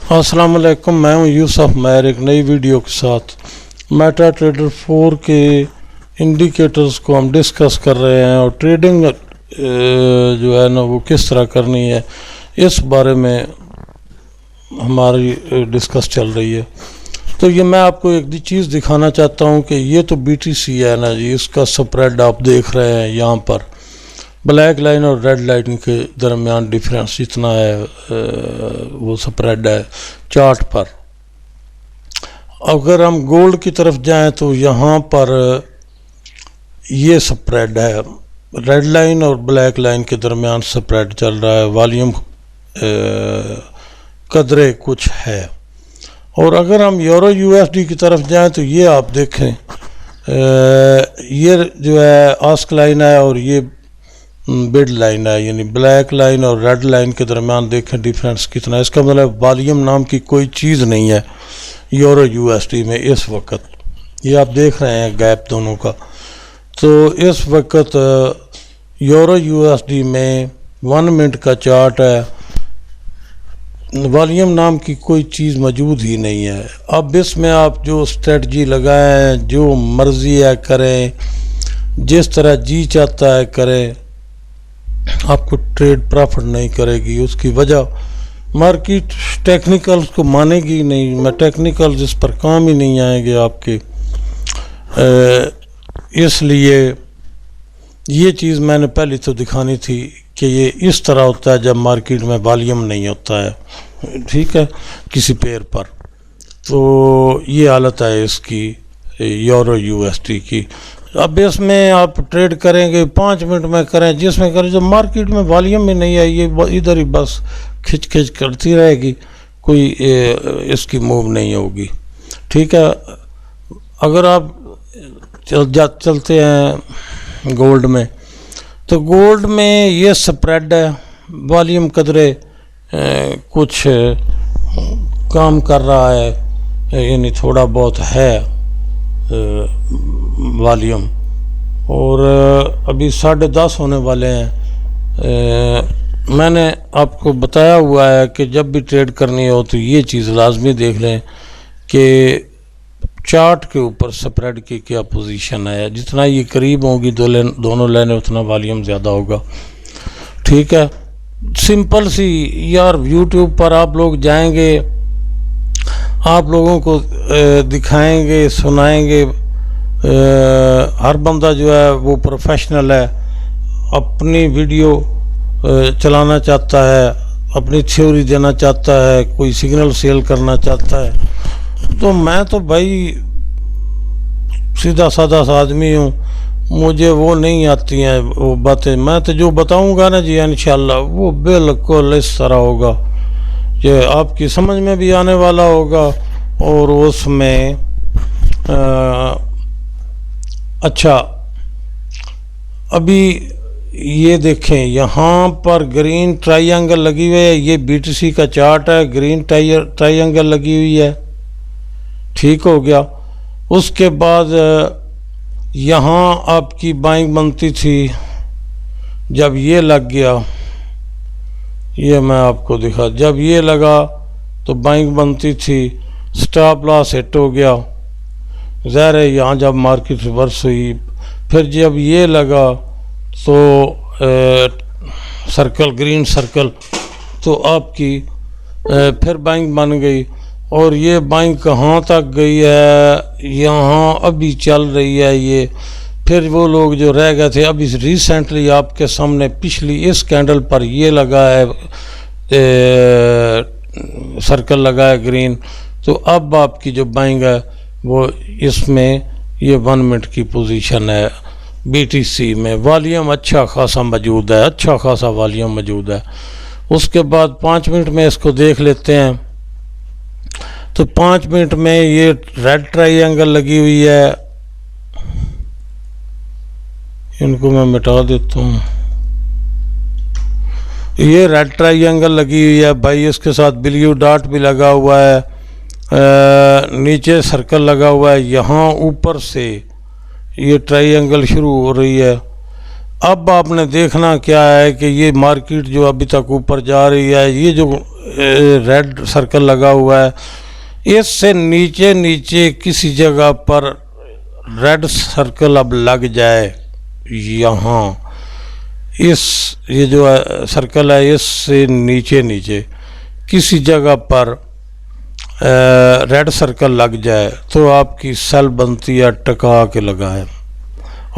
अस्सलाम वालेकुम, मैं हूं यूसुफ मैर एक नई वीडियो के साथ। मेटा ट्रेडर 4 के इंडिकेटर्स को हम डिस्कस कर रहे हैं और ट्रेडिंग जो है ना वो किस तरह करनी है इस बारे में हमारी डिस्कस चल रही है। तो ये मैं आपको एक चीज़ दिखाना चाहता हूं कि ये तो BTC है ना जी, इसका स्प्रेड आप देख रहे हैं यहाँ पर। ब्लैक लाइन और रेड लाइन के दरमियान डिफरेंस जितना है वो स्प्रेड है चार्ट पर। अगर हम गोल्ड की तरफ जाएं तो यहाँ पर ये स्प्रेड है, रेड लाइन और ब्लैक लाइन के दरमियान स्प्रेड चल रहा है, वॉल्यूम कदरे कुछ है। और अगर हम यूरो USD की तरफ जाएं तो ये आप देखें, ये जो है आस्क लाइन है और ये बिड लाइन है, यानी ब्लैक लाइन और रेड लाइन के दरमियान देखें डिफरेंस कितना है। इसका मतलब वॉल्यूम नाम की कोई चीज़ नहीं है यूरो USD में इस वक्त। ये आप देख रहे हैं गैप दोनों का। तो इस वक्त यूरो USD में 1 मिनट का चार्ट है, वॉल्यूम नाम की कोई चीज़ मौजूद ही नहीं है। अब इसमें आप जो स्ट्रेटजी लगाएं, जो मर्जी है करें, जिस तरह जी चाहता है करें, आपको ट्रेड प्रॉफिट नहीं करेगी। उसकी वजह मार्केट टेक्निकल्स को मानेगी ही नहीं। मैं टेक्निकल जिस पर काम ही नहीं आएंगे आपके, इसलिए ये चीज़ मैंने पहले तो दिखानी थी कि ये इस तरह होता है जब मार्केट में वॉल्यूम नहीं होता है, ठीक है, किसी पेयर पर। तो ये हालत है इसकी यूरो USD की। अब इसमें आप ट्रेड करेंगे 5 मिनट में करें, जिसमें करें, जब मार्केट में वॉल्यूम में नहीं आई, ये इधर ही बस खिंच खिंच करती रहेगी, कोई इसकी मूव नहीं होगी, ठीक है। अगर आप चलते हैं गोल्ड में, तो गोल्ड में ये स्प्रेड है, वॉल्यूम कदरे कुछ काम कर रहा है, यानी थोड़ा बहुत है वॉल्यूम। और अभी 10:30 होने वाले हैं। मैंने आपको बताया हुआ है कि जब भी ट्रेड करनी हो तो ये चीज़ लाजमी देख लें कि चार्ट के ऊपर स्प्रेड की क्या पोजीशन है। जितना ये करीब होगी दोनों लाइनें, उतना वॉल्यूम ज़्यादा होगा, ठीक है। सिंपल सी यार, यूट्यूब पर आप लोग जाएंगे, आप लोगों को दिखाएंगे, सुनाएंगे। हर बंदा जो है वो प्रोफेशनल है, अपनी वीडियो चलाना चाहता है, अपनी थ्योरी देना चाहता है, कोई सिग्नल सेल करना चाहता है। तो मैं तो भाई सीधा साधा सा आदमी हूँ, मुझे वो नहीं आती हैं वो बातें। मैं तो जो बताऊँगा ना जी इंशाल्लाह वो बिल्कुल इस तरह होगा कि आपकी समझ में भी आने वाला होगा। और उसमें अच्छा, अभी ये देखें यहाँ पर ग्रीन ट्रायंगल लगी हुई है, ये BTC का चार्ट है, ग्रीन ट्रायंगल लगी हुई है, ठीक हो गया। उसके बाद यहाँ आपकी बाइंग बनती थी, जब ये लग गया, ये मैं आपको दिखा, जब ये लगा तो बाइंग बनती थी, स्टॉप लॉस हिट हो गया, ज़ाहिर है यहाँ जब मार्केट रिवर्स हुई, फिर जब ये लगा तो सर्कल, ग्रीन सर्कल, तो आपकी फिर बाइंग बन गई। और ये बाइंग कहाँ तक गई है, यहाँ अभी चल रही है ये। फिर वो लोग जो रह गए थे, अभी रिसेंटली आपके सामने पिछली इस कैंडल पर ये लगा है, सर्कल लगा है ग्रीन। तो अब आपकी जो बाइंग है वो इसमें ये 1 मिनट की पोजीशन है BTC में। वॉल्यूम अच्छा खासा मौजूद है, अच्छा खासा वॉल्यूम मौजूद है। उसके बाद 5 मिनट में इसको देख लेते हैं। तो 5 मिनट में ये रेड ट्रायंगल लगी हुई है, इनको मैं मिटा देता हूँ। ये रेड ट्रायंगल लगी हुई है भाई, इसके साथ ब्लू डॉट भी लगा हुआ है, नीचे सर्कल लगा हुआ है। यहाँ ऊपर से ये ट्रायंगल शुरू हो रही है, अब आपने देखना क्या है कि ये मार्केट जो अभी तक ऊपर जा रही है, ये जो रेड सर्कल लगा हुआ है, इससे नीचे नीचे किसी जगह पर रेड सर्कल अब लग जाए, यहाँ ये जो सर्कल है इससे नीचे नीचे किसी जगह पर रेड सर्कल लग जाए तो आपकी सेल बनती है टका के लगा है।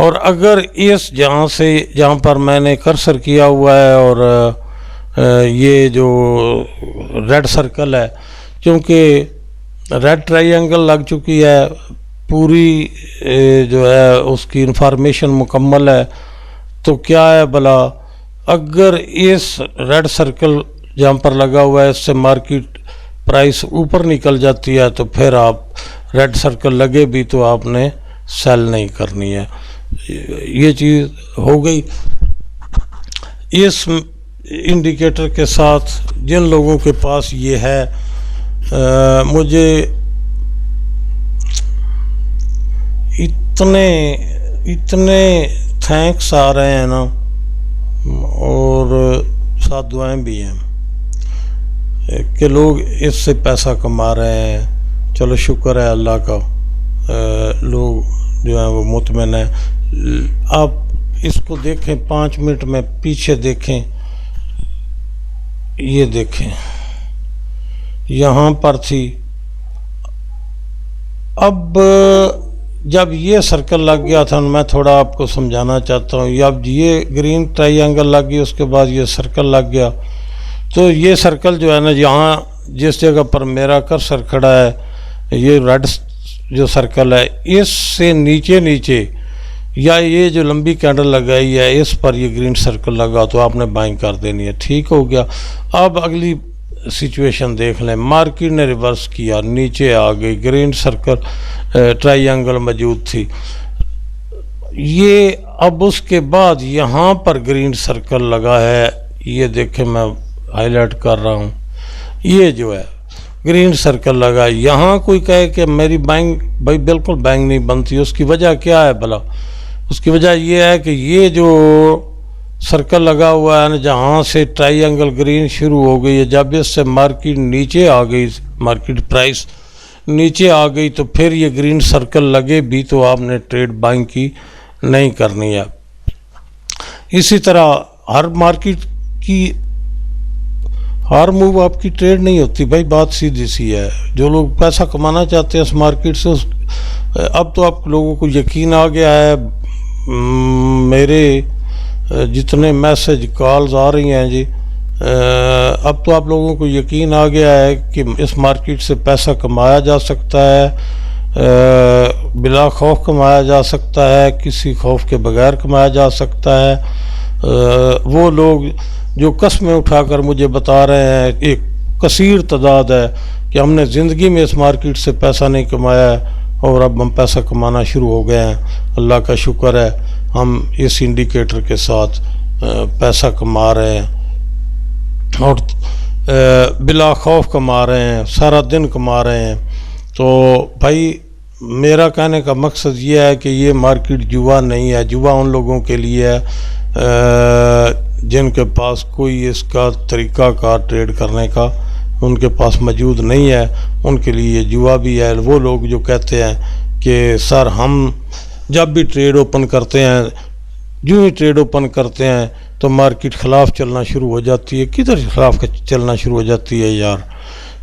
और अगर इस जहाँ पर मैंने कर्सर किया हुआ है और ये जो रेड सर्कल है, क्योंकि रेड ट्रायंगल लग चुकी है, पूरी जो है उसकी इंफॉर्मेशन मुकम्मल है, तो क्या है भला, अगर इस रेड सर्कल जहाँ पर लगा हुआ है इससे मार्केट प्राइस ऊपर निकल जाती है तो फिर आप रेड सर्कल लगे भी तो आपने सेल नहीं करनी है। ये चीज़ हो गई। इस इंडिकेटर के साथ जिन लोगों के पास ये है, मुझे इतने थैंक्स आ रहे हैं ना, और साथ दुआएं भी हैं कि लोग इससे पैसा कमा रहे हैं। चलो शुक्र है अल्लाह का, लोग जो है वो मुतमईन है। आप इसको देखें, 5 मिनट में पीछे देखें, ये देखें यहाँ पर थी, अब जब ये सर्कल लग गया था, मैं थोड़ा आपको समझाना चाहता हूँ, अब ये ग्रीन ट्रायंगल लग गई, उसके बाद ये सर्कल लग गया, तो ये सर्कल जो है ना, यहाँ जिस जगह पर मेरा कर्सर खड़ा है, ये रेड जो सर्कल है, इससे नीचे नीचे या ये जो लंबी कैंडल लगाई है इस पर ये ग्रीन सर्कल लगा तो आपने बाइंग कर देनी है। ठीक हो गया। अब अगली सिचुएशन देख लें, मार्केट ने रिवर्स किया, नीचे आ गई, ग्रीन सर्कल ट्रायंगल मौजूद थी, ये अब उसके बाद यहाँ पर ग्रीन सर्कल लगा है, ये देखें मैं हाईलाइट कर रहा हूँ, ये जो है ग्रीन सर्कल लगा। यहाँ कोई कहे कि मेरी बाइंग, भाई बिल्कुल बाइंग नहीं बनती, उसकी वजह क्या है भला? उसकी वजह ये है कि ये जो सर्कल लगा हुआ है ना, जहाँ से ट्रायंगल ग्रीन शुरू हो गई है, जब इससे मार्केट नीचे आ गई, मार्केट प्राइस नीचे आ गई, तो फिर ये ग्रीन सर्कल लगे भी तो आपने ट्रेड बाइंग की नहीं करनी है। इसी तरह हर मार्केट की हर मूव आपकी ट्रेड नहीं होती भाई, बात सीधी सी है। जो लोग पैसा कमाना चाहते हैं इस मार्केट से, अब तो आप लोगों को यकीन आ गया है, मेरे जितने मैसेज कॉल्स आ रही हैं जी, अब तो आप लोगों को यकीन आ गया है कि इस मार्केट से पैसा कमाया जा सकता है, बिला खौफ कमाया जा सकता है, किसी खौफ के बगैर कमाया जा सकता है। वो लोग जो कस्में उठाकर मुझे बता रहे हैं, एक कसीर तादाद है कि हमने ज़िंदगी में इस मार्केट से पैसा नहीं कमाया है और अब हम पैसा कमाना शुरू हो गए हैं। अल्लाह का शुक्र है, हम इस इंडिकेटर के साथ पैसा कमा रहे हैं और बिला खौफ कमा रहे हैं, सारा दिन कमा रहे हैं। तो भाई मेरा कहने का मकसद ये है कि ये मार्केट जुआ नहीं है। जुआ उन लोगों के लिए है जिनके पास कोई इसका तरीका का ट्रेड करने का उनके पास मौजूद नहीं है, उनके लिए ये जुआ भी है। वो लोग जो कहते हैं कि सर हम जब भी ट्रेड ओपन करते हैं, जो ही ट्रेड ओपन करते हैं तो मार्केट ख़िलाफ़ चलना शुरू हो जाती है। किधर खिलाफ चलना शुरू हो जाती है यार?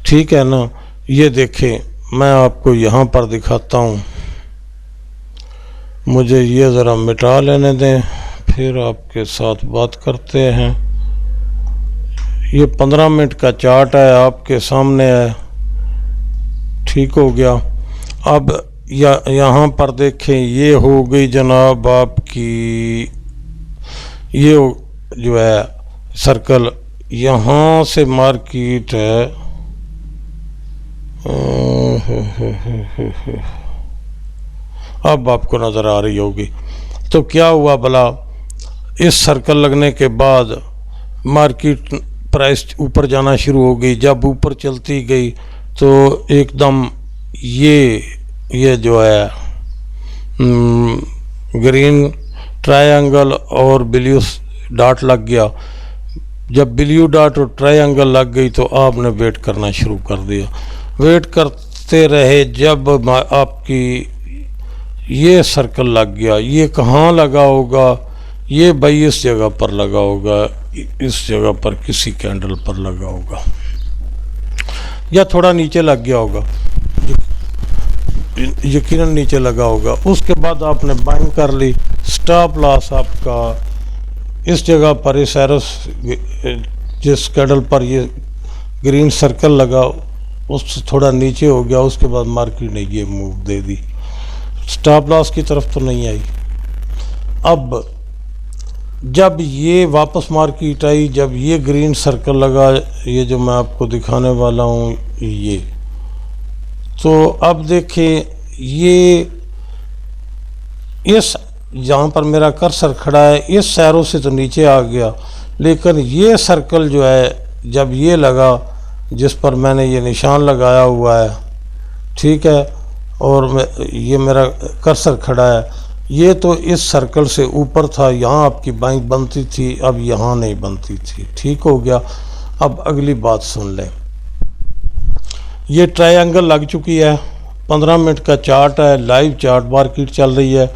ठीक है ना, ये देखें, मैं आपको यहाँ पर दिखाता हूँ, मुझे ये ज़रा मिटा लेने दें, फिर आपके साथ बात करते हैं। ये 15 मिनट का चार्ट है, आपके सामने है। ठीक हो गया। अब यहाँ पर देखें, ये हो गई जनाब आपकी, ये जो है सर्कल, यहाँ से मार्केट है, अब आपको नज़र आ रही होगी। तो क्या हुआ भला, इस सर्कल लगने के बाद मार्केट प्राइस ऊपर जाना शुरू हो गई। जब ऊपर चलती गई तो एकदम ये जो है ग्रीन ट्रायंगल और ब्लू डॉट लग गया। जब ब्लू डॉट और ट्रायंगल लग गई तो आपने वेट करना शुरू कर दिया। वेट करते रहे, जब आपकी ये सर्कल लग गया, ये कहाँ लगा होगा, ये भाई इस जगह पर लगा होगा, इस जगह पर किसी कैंडल पर लगा होगा या थोड़ा नीचे लग गया होगा, यकीनन नीचे लगा होगा। उसके बाद आपने बाइंग कर ली। स्टॉप लॉस आपका इस जगह पर, इस एरो जिस कैंडल पर ये ग्रीन सर्कल लगा उससे थोड़ा नीचे हो गया। उसके बाद मार्केट ने ये मूव दे दी, स्टॉप लॉस की तरफ तो नहीं आई। अब जब ये वापस मार्केट आई, जब ये ग्रीन सर्कल लगा, ये जो मैं आपको दिखाने वाला हूँ ये, तो अब देखिए ये इस जहाँ पर मेरा कर्सर खड़ा है इस एरो से तो नीचे आ गया, लेकिन ये सर्कल जो है जब ये लगा, जिस पर मैंने ये निशान लगाया हुआ है, ठीक है, और ये मेरा कर्सर खड़ा है, ये तो इस सर्कल से ऊपर था, यहाँ आपकी बाइंग बनती थी, अब यहाँ नहीं बनती थी। ठीक हो गया। अब अगली बात सुन लें। ये ट्रायंगल लग चुकी है, 15 मिनट का चार्ट है, लाइव चार्ट मार्केट चल रही है।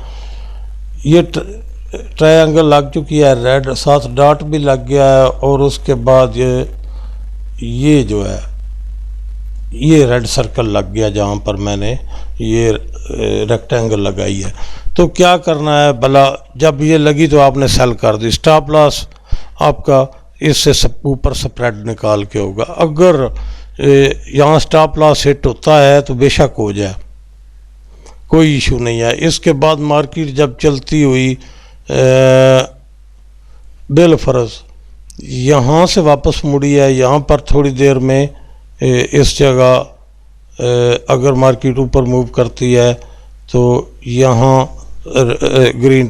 ये ट्रायंगल लग चुकी है, रेड साथ डॉट भी लग गया है, और उसके बाद ये जो है ये रेड सर्कल लग गया जहाँ पर मैंने ये रेक्टेंगल लगाई है। तो क्या करना है भला, जब ये लगी तो आपने सेल कर दी। स्टॉप लॉस आपका इससे ऊपर स्प्रेड निकाल के होगा। अगर यहाँ स्टॉप लॉस हिट होता है तो बेशक हो जाए, कोई इशू नहीं है। इसके बाद मार्केट जब चलती हुई बिलफर्ज यहाँ से वापस मुड़ी है, यहाँ पर थोड़ी देर में इस जगह अगर मार्केट ऊपर मूव करती है तो यहाँ ग्रीन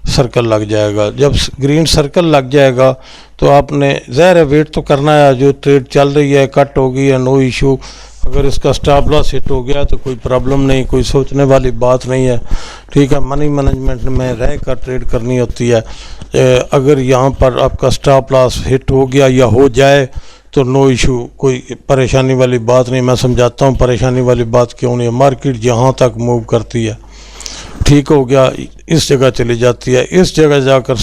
सर्कल लग जाएगा। जब ग्रीन सर्कल लग जाएगा तो आपने ज़ाहिर है वेट तो करना है। जो ट्रेड चल रही है कट होगी या नो इशू, अगर इसका स्टॉप लॉस हिट हो गया तो कोई प्रॉब्लम नहीं, कोई सोचने वाली बात नहीं है। ठीक है, मनी मैनेजमेंट में रह कर ट्रेड करनी होती है। अगर यहाँ पर आपका स्टॉप लॉस हिट हो गया या हो जाए तो नो इशू, कोई परेशानी वाली बात नहीं। मैं समझाता हूँ परेशानी वाली बात क्यों नहीं है। मार्केट जहाँ तक मूव करती है, ठीक हो गया, इस जगह चली जाती है, इस जगह जाकर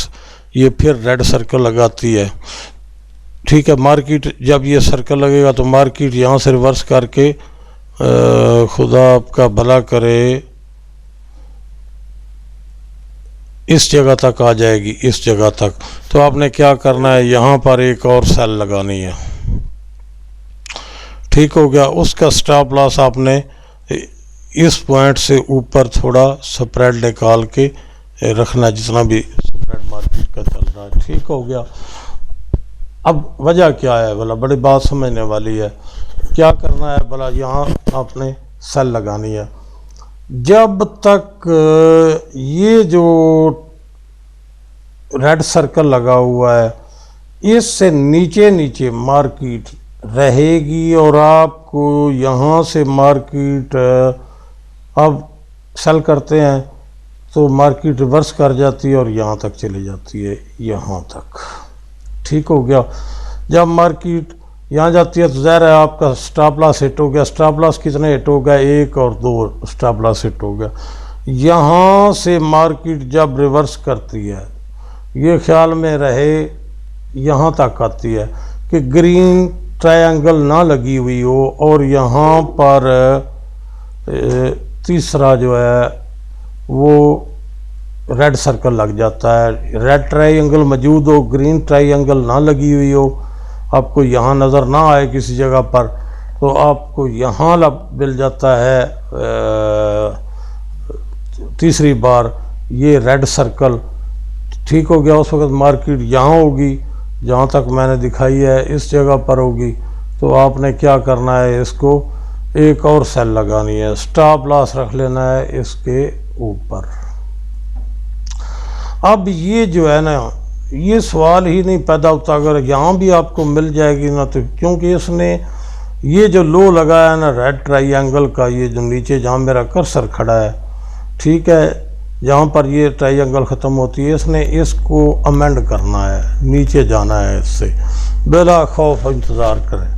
ये फिर रेड सर्कल लगाती है। ठीक है, मार्केट जब ये सर्कल लगेगा तो मार्केट यहाँ से रिवर्स करके खुदा आपका भला करे इस जगह तक आ जाएगी, इस जगह तक। तो आपने क्या करना है, यहाँ पर एक और सेल लगानी है। ठीक हो गया। उसका स्टॉप लॉस आपने इस पॉइंट से ऊपर थोड़ा स्प्रेड निकाल के रखना, जितना भी स्प्रेड मार्केट का चल रहा है। ठीक हो गया। अब वजह क्या है भला, बड़ी बात समझने वाली है। क्या करना है भला, यहाँ आपने सेल लगानी है। जब तक ये जो रेड सर्कल लगा हुआ है इससे नीचे नीचे मार्केट रहेगी, और आपको यहाँ से मार्केट अब सेल करते हैं तो मार्केट रिवर्स कर जाती है और यहाँ तक चली जाती है, यहाँ तक। ठीक हो गया। जब मार्केट यहाँ जाती है तो ज़ाहिर है आपका स्टॉप लॉस हिट हो गया। स्टॉप लॉस कितने हिट हो गया, 1 और 2 स्टॉप लॉस हिट हो गया। यहाँ से मार्केट जब रिवर्स करती है, ये ख्याल में रहे यहाँ तक आती है कि ग्रीन ट्रायंगल ना लगी हुई हो और यहाँ पर तीसरा जो है वो रेड सर्कल लग जाता है। रेड ट्रायंगल मौजूद हो, ग्रीन ट्रायंगल ना लगी हुई हो, आपको यहाँ नज़र ना आए किसी जगह पर, तो आपको यहाँ मिल जाता है तीसरी बार ये रेड सर्कल। ठीक हो गया। उस वक्त मार्केट यहाँ होगी जहाँ तक मैंने दिखाई है, इस जगह पर होगी। तो आपने क्या करना है, इसको एक और सेल लगानी है, स्टॉप लॉस रख लेना है इसके ऊपर। अब ये जो है ना, ये सवाल ही नहीं पैदा होता अगर यहाँ भी आपको मिल जाएगी ना, तो क्योंकि इसने ये जो लो लगाया है ना रेड ट्रायंगल का, ये जो नीचे जहाँ मेरा कर्सर खड़ा है, ठीक है, जहाँ पर ये ट्रायंगल ख़त्म होती है, इसने इसको अमेंड करना है, नीचे जाना है, इससे बिला खौफ इंतज़ार करें।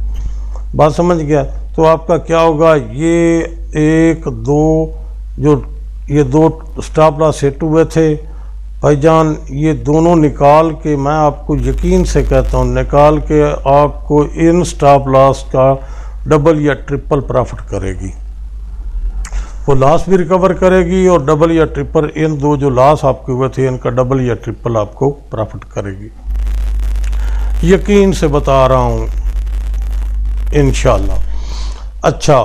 बात समझ गया? तो आपका क्या होगा, ये 1 2 जो ये 2 स्टॉप लॉस हिट हुए थे भाईजान, ये दोनों निकाल के, मैं आपको यकीन से कहता हूँ, निकाल के आपको इन स्टॉप लॉस का डबल या ट्रिपल प्रॉफिट करेगी। वो लॉस भी रिकवर करेगी और डबल या ट्रिपल, इन 2 जो लॉस आपके हुए थे इनका डबल या ट्रिपल आपको प्रॉफिट करेगी, यकीन से बता रहा हूँ इंशाल्लाह। अच्छा,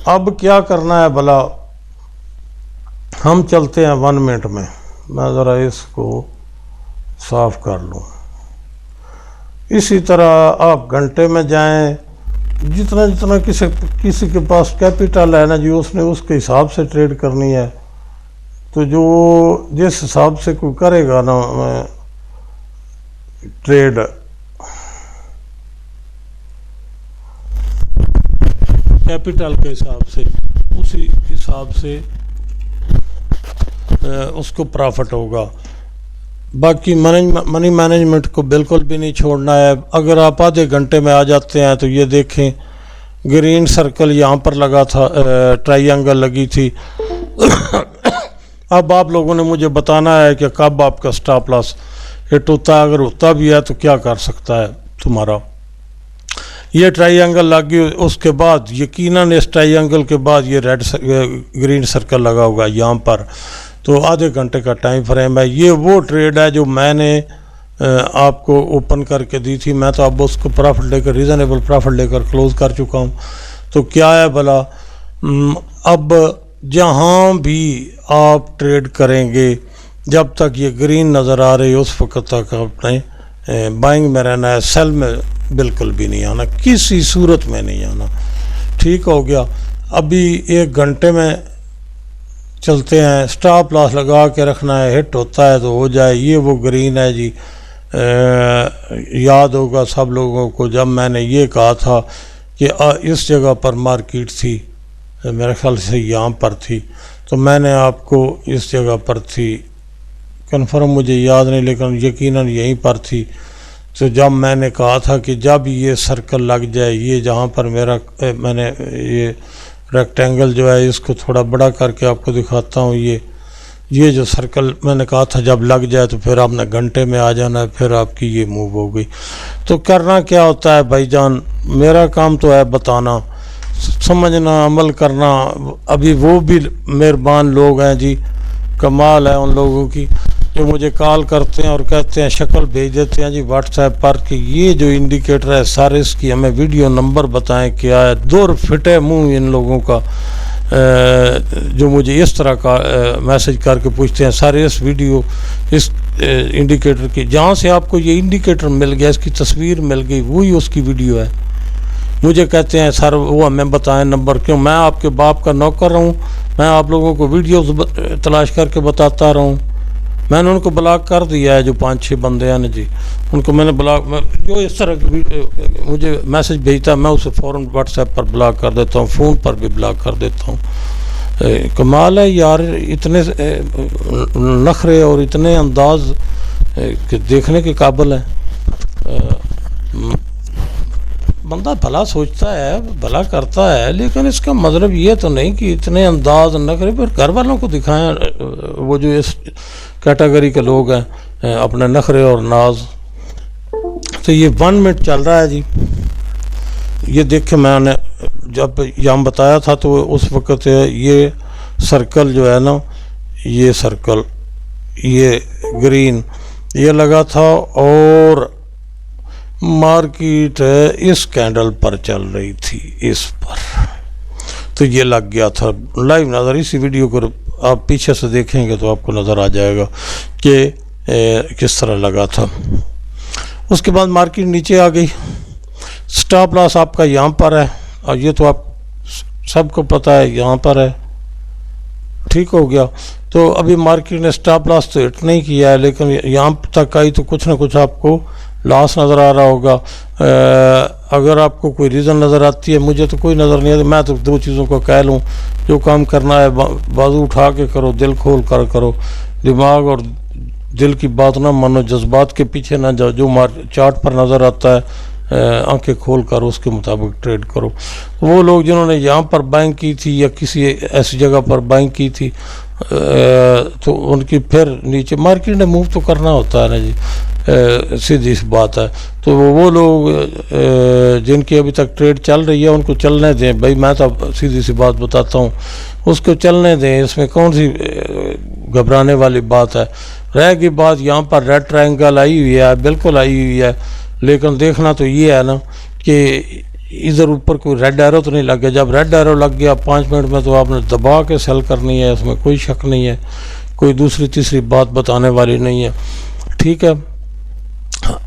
अब क्या करना है भला, हम चलते हैं 1 मिनट में। मैं ज़रा इसको साफ कर लूँ। इसी तरह आप घंटे में जाएं, जितना जितना किसी के पास कैपिटल है ना जी, उसने उसके हिसाब से ट्रेड करनी है। तो जो जिस हिसाब से कोई करेगा ना ट्रेड, कैपिटल के हिसाब से, उसी हिसाब से उसको प्रॉफिट होगा। बाकी मनी मैनेजमेंट को बिल्कुल भी नहीं छोड़ना है। अगर आप आधे घंटे में आ जाते हैं तो ये देखें, ग्रीन सर्कल यहाँ पर लगा था, ट्रायंगल लगी थी। अब आप लोगों ने मुझे बताना है कि कब आपका स्टॉप लॉस हिट होता है। अगर होता भी है तो क्या कर सकता है तुम्हारा। ये ट्रायंगल लग गई, उसके बाद यकीनन इस ट्रायंगल के बाद ये ग्रीन सर्कल लगा होगा यहाँ पर, तो आधे घंटे का टाइम फ्रेम है। ये वो ट्रेड है जो मैंने आपको ओपन करके दी थी। मैं तो अब उसको प्रॉफिट लेकर, रीज़नेबल प्रॉफिट लेकर क्लोज कर चुका हूँ। तो क्या है भला, अब जहाँ भी आप ट्रेड करेंगे, जब तक ये ग्रीन नज़र आ रही है उस वक्त तक अपने बाइंग में रहना है, सेल में बिल्कुल भी नहीं आना, किसी सूरत में नहीं आना। ठीक हो गया। अभी 1 घंटे में चलते हैं। स्टॉप लॉस लगा के रखना है, हिट होता है तो हो जाए। ये वो ग्रीन है जी। याद होगा सब लोगों को जब मैंने ये कहा था कि इस जगह पर मार्केट थी, मेरे ख्याल से यहाँ पर थी, तो मैंने आपको इस जगह पर थी, कन्फर्म मुझे याद नहीं, लेकिन यकीनन यहीं पर थी। तो जब मैंने कहा था कि जब ये सर्कल लग जाए, ये जहाँ पर मैंने ये रेक्टेंगल जो है, इसको थोड़ा बड़ा करके आपको दिखाता हूँ। ये जो सर्कल मैंने कहा था जब लग जाए तो फिर आपने घंटे में आ जाना है, फिर आपकी ये मूव हो गई। तो करना क्या होता है भाईजान, मेरा काम तो है बताना, समझना, अमल करना। अभी वो भी मेहरबान लोग हैं जी, कमाल है उन लोगों की, जो मुझे कॉल करते हैं और कहते हैं, शक्ल भेज देते हैं जी व्हाट्सएप पर कि ये जो इंडिकेटर है सर, इसकी हमें वीडियो नंबर बताएं क्या है। दूर फिटे मुंह इन लोगों का, जो मुझे इस तरह का मैसेज करके पूछते हैं, सर इस वीडियो इस इंडिकेटर की, जहाँ से आपको ये इंडिकेटर मिल गया, इसकी तस्वीर मिल गई, वही उसकी वीडियो है। मुझे कहते हैं सर वो हमें बताएं नंबर। क्यों, मैं आपके बाप का नौकर रहूँ? मैं आप लोगों को वीडियोस तलाश करके बताता रहूँ? मैंने उनको ब्लॉक कर दिया है, जो 5-6 बंदे हैं ना जी, उनको मैंने ब्लॉक, जो इस तरह मुझे मैसेज भेजता है मैं उसे फ़ौरन व्हाट्सएप पर ब्लॉक कर देता हूँ, फ़ोन पर भी ब्लॉक कर देता हूँ। कमाल है यार, इतने नखरे और इतने अंदाज कि देखने के काबिल है। बंदा भला सोचता है, भला करता है, लेकिन इसका मतलब ये तो नहीं कि इतने अंदाज नखरे पर घर वालों को दिखाएं। वो जो इस कैटेगरी के लोग हैं, अपने नखरे और नाज। तो ये 1 मिनट चल रहा है जी। ये देखे, मैंने जब यहाँ बताया था तो उस वक़्त ये सर्कल जो है ना, ये सर्कल, ये ग्रीन, ये लगा था और मार्केट इस कैंडल पर चल रही थी, इस पर, तो ये लग गया था। लाइव नज़र, इसी वीडियो को आप पीछे से देखेंगे तो आपको नज़र आ जाएगा कि किस तरह लगा था। उसके बाद मार्केट नीचे आ गई। स्टॉप लॉस आपका यहाँ पर है, और ये तो आप सबको पता है यहाँ पर है। ठीक हो गया। तो अभी मार्केट ने स्टॉप लॉस तो हिट नहीं किया है, लेकिन यहाँ तक आई तो कुछ ना कुछ आपको लॉस नज़र आ रहा होगा। अगर आपको कोई रीज़न नज़र आती है, मुझे तो कोई नज़र नहीं आती, मैं तो दो चीज़ों को कह लूँ, जो काम करना है बाजू उठा के करो, दिल खोल कर करो, दिमाग और दिल की बात ना मानो, जज्बात के पीछे ना जाओ, जो चार्ट पर नज़र आता है आंखें खोल कर उसके मुताबिक ट्रेड करो। तो वो लोग जिन्होंने यहाँ पर बाइंग की थी या किसी ऐसी जगह पर बाइंग की थी तो उनकी फिर नीचे मार्केट ने मूव तो करना होता है ना जी, सीधी सी बात है। तो वो लोग जिनकी अभी तक ट्रेड चल रही है उनको चलने दें भाई, मैं तो सीधी सी बात बताता हूँ, उसको चलने दें, इसमें कौन सी घबराने वाली बात है। रह गई बात यहाँ पर रेड ट्रायंगल आई हुई है, बिल्कुल आई हुई है, लेकिन देखना तो ये है ना कि इधर ऊपर कोई रेड एरो तो नहीं लग गया। जब रेड एरो लग गया 5 मिनट में तो आपने दबा के सेल करनी है, इसमें कोई शक नहीं है, कोई दूसरी तीसरी बात बताने वाली नहीं है, ठीक है।